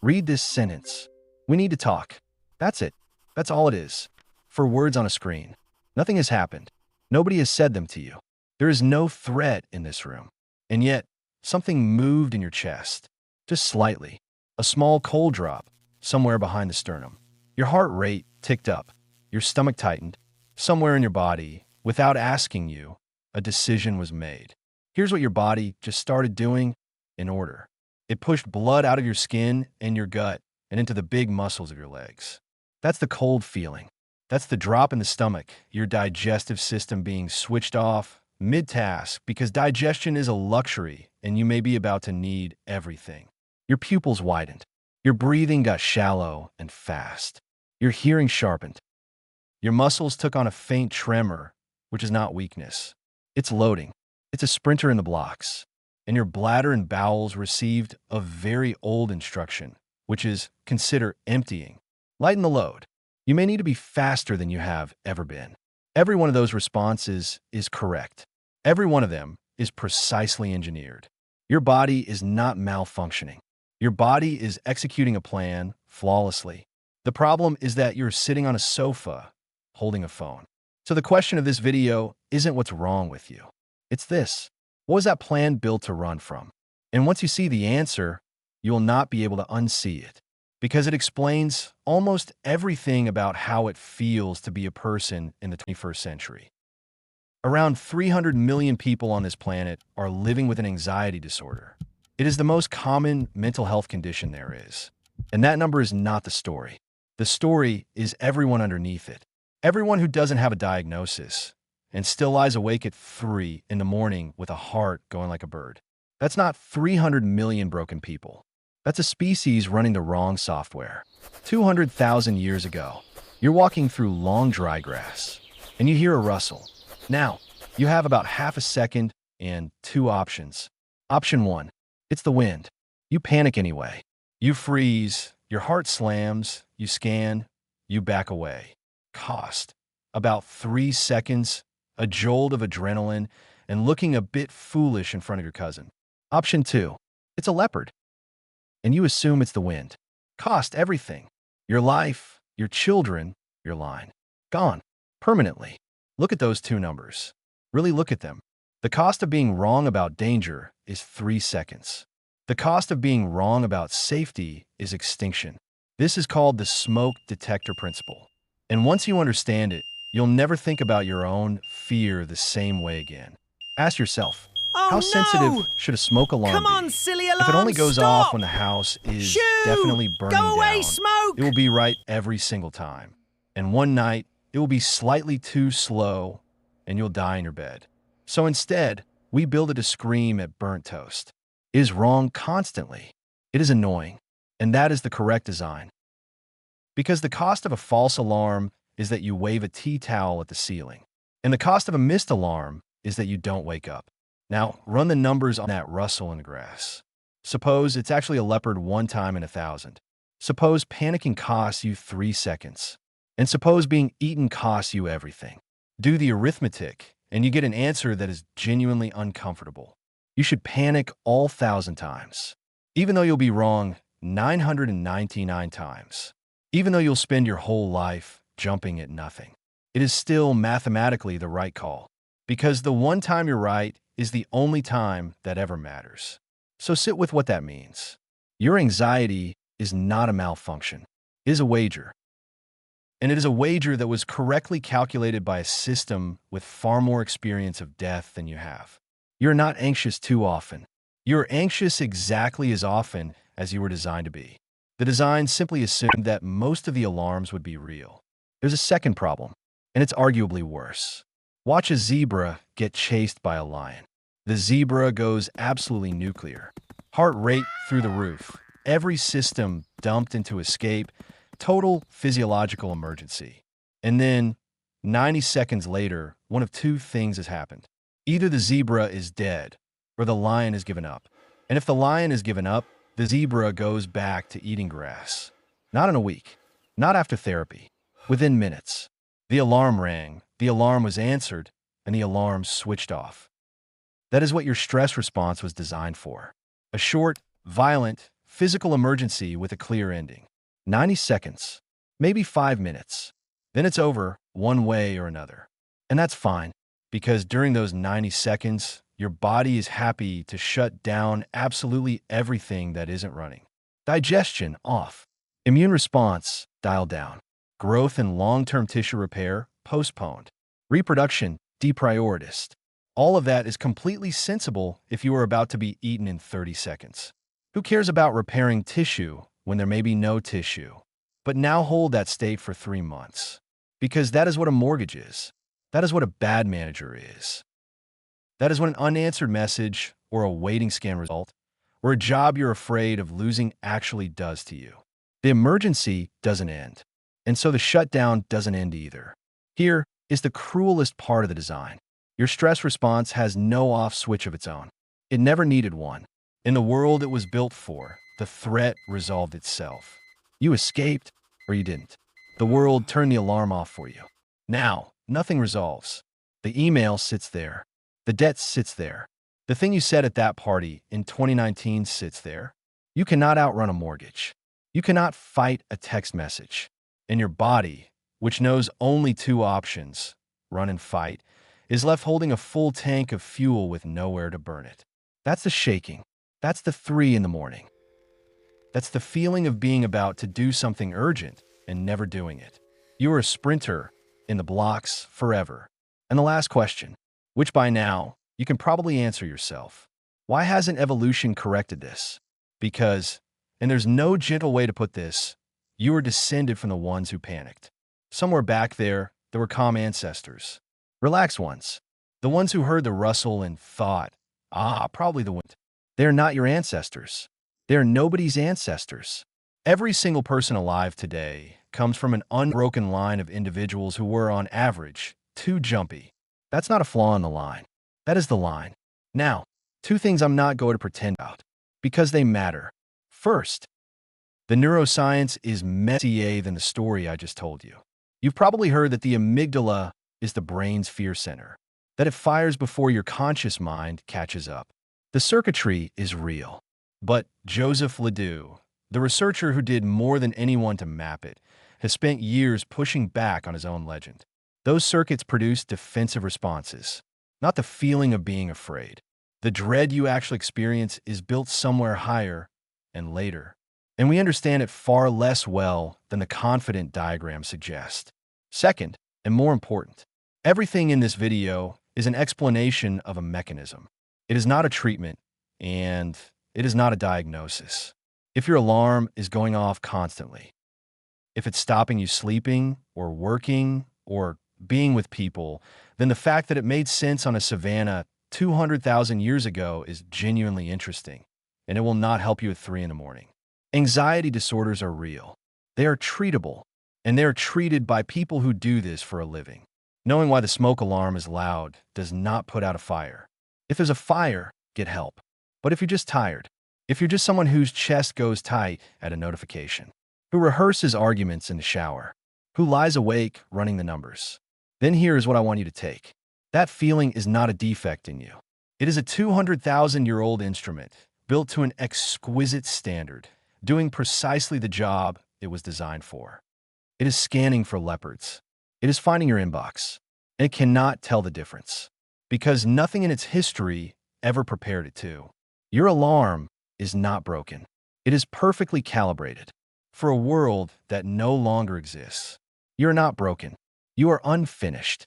Read this sentence. We need to talk. That's it. That's all it is. 4 words on a screen. Nothing has happened. Nobody has said them to you. There is no threat in this room. And yet, something moved in your chest. Just slightly. A small cold drop somewhere behind the sternum. Your heart rate ticked up. Your stomach tightened. Somewhere in your body, without asking you, a decision was made. Here's what your body just started doing in order. It pushed blood out of your skin and your gut and into the big muscles of your legs. That's the cold feeling. That's the drop in the stomach, your digestive system being switched off mid-task because digestion is a luxury and you may be about to need everything. Your pupils widened. Your breathing got shallow and fast. Your hearing sharpened. Your muscles took on a faint tremor, which is not weakness. It's loading. It's a sprinter in the blocks. And your bladder and bowels received a very old instruction, which is consider emptying. Lighten the load. You may need to be faster than you have ever been. Every one of those responses is correct. Every one of them is precisely engineered. Your body is not malfunctioning. Your body is executing a plan flawlessly. The problem is that you're sitting on a sofa holding a phone. So the question of this video isn't what's wrong with you. It's this. What was that plan built to run from? And once you see the answer, you will not be able to unsee it because it explains almost everything about how it feels to be a person in the 21st century. Around 300 million people on this planet are living with an anxiety disorder. It is the most common mental health condition there is. And that number is not the story. The story is everyone underneath it. Everyone who doesn't have a diagnosis and still lies awake at 3 in the morning with a heart going like a bird. That's not 300 million broken people. That's a species running the wrong software. 200,000 years ago, you're walking through long dry grass, and you hear a rustle. Now, you have about half a second and 2 options. Option 1, it's the wind. You panic anyway. You freeze, your heart slams, you scan, you back away. Cost, about 3 seconds, a jolt of adrenaline, and looking a bit foolish in front of your cousin. Option 2, it's a leopard. And you assume it's the wind. Cost everything. Your life, your children, your line. Gone. Permanently. Look at those 2 numbers. Really look at them. The cost of being wrong about danger is 3 seconds. The cost of being wrong about safety is extinction. This is called the smoke detector principle. And once you understand it, you'll never think about your own fear the same way again. Ask yourself, how sensitive should a smoke alarm Come on, be? silly alarm, If it only goes stop! off when the house is Shoo! definitely burning Go away, down, smoke! it will be right every single time. And one night, it will be slightly too slow, and you'll die in your bed. So instead, we build it to scream at burnt toast. It is wrong constantly. It is annoying. And that is the correct design. Because the cost of a false alarm is that you wave a tea towel at the ceiling. And the cost of a missed alarm is that you don't wake up. Now, run the numbers on that rustle in the grass. Suppose it's actually a leopard 1 time in 1,000. Suppose panicking costs you 3 seconds. And suppose being eaten costs you everything. Do the arithmetic, and you get an answer that is genuinely uncomfortable. You should panic all 1,000 times. Even though you'll be wrong 999 times. Even though you'll spend your whole life jumping at nothing. It is still mathematically the right call. Because the one time you're right is the only time that ever matters. So sit with what that means. Your anxiety is not a malfunction. It is a wager. And it is a wager that was correctly calculated by a system with far more experience of death than you have. You're not anxious too often. You're anxious exactly as often as you were designed to be. The design simply assumed that most of the alarms would be real. There's a second problem, and it's arguably worse. Watch a zebra get chased by a lion. The zebra goes absolutely nuclear. Heart rate through the roof. Every system dumped into escape. Total physiological emergency. And then, 90 seconds later, one of 2 things has happened. Either the zebra is dead, or the lion has given up. And if the lion has given up, the zebra goes back to eating grass. Not in a week. Not after therapy. Within minutes. The alarm rang, the alarm was answered, and the alarm switched off. That is what your stress response was designed for. A short, violent, physical emergency with a clear ending. 90 seconds, maybe 5 minutes. Then it's over one way or another. And that's fine, because during those 90 seconds, your body is happy to shut down absolutely everything that isn't running. Digestion off. Immune response dialed down. Growth and long-term tissue repair postponed. Reproduction deprioritized. All of that is completely sensible if you are about to be eaten in 30 seconds. Who cares about repairing tissue when there may be no tissue? But now hold that state for 3 months. Because that is what a mortgage is. That is what a bad manager is. That is what an unanswered message or a waiting scan result or a job you're afraid of losing actually does to you. The emergency doesn't end, and so the shutdown doesn't end either. Here is the cruelest part of the design. Your stress response has no off switch of its own. It never needed one. In the world it was built for, the threat resolved itself. You escaped, or you didn't. The world turned the alarm off for you. Now, nothing resolves. The email sits there. The debt sits there. The thing you said at that party in 2019 sits there. You cannot outrun a mortgage. You cannot fight a text message. And your body, which knows only 2 options, run and fight, is left holding a full tank of fuel with nowhere to burn it. That's the shaking. That's the 3 in the morning. That's the feeling of being about to do something urgent and never doing it. You are a sprinter in the blocks forever. And the last question, which by now you can probably answer yourself. Why hasn't evolution corrected this? Because, and there's no gentle way to put this, you are descended from the ones who panicked. Somewhere back there were calm ancestors. Relaxed ones. The ones who heard the rustle and thought, probably the wind. They are not your ancestors. They are nobody's ancestors. Every single person alive today comes from an unbroken line of individuals who were, on average, too jumpy. That's not a flaw in the line. That is the line. Now, 2 things I'm not going to pretend about, because they matter. First, the neuroscience is messier than the story I just told you. You've probably heard that the amygdala is the brain's fear center, that it fires before your conscious mind catches up. The circuitry is real. But Joseph Ledoux, the researcher who did more than anyone to map it, has spent years pushing back on his own legend. Those circuits produce defensive responses, not the feeling of being afraid. The dread you actually experience is built somewhere higher and later, and we understand it far less well than the confident diagram suggests. Second, and more important, everything in this video is an explanation of a mechanism. It is not a treatment, and it is not a diagnosis. If your alarm is going off constantly, if it's stopping you sleeping or working or being with people, then the fact that it made sense on a savanna 200,000 years ago is genuinely interesting, and it will not help you at 3 in the morning. Anxiety disorders are real. They are treatable, and they are treated by people who do this for a living. Knowing why the smoke alarm is loud does not put out a fire. If there's a fire, get help. But if you're just tired, if you're just someone whose chest goes tight at a notification, who rehearses arguments in the shower, who lies awake running the numbers, then here is what I want you to take. That feeling is not a defect in you. It is a 200,000-year-old instrument built to an exquisite standard, doing precisely the job it was designed for. It is scanning for leopards. It is finding your inbox. And it cannot tell the difference, because nothing in its history ever prepared it to. Your alarm is not broken. It is perfectly calibrated for a world that no longer exists. You are not broken. You are unfinished.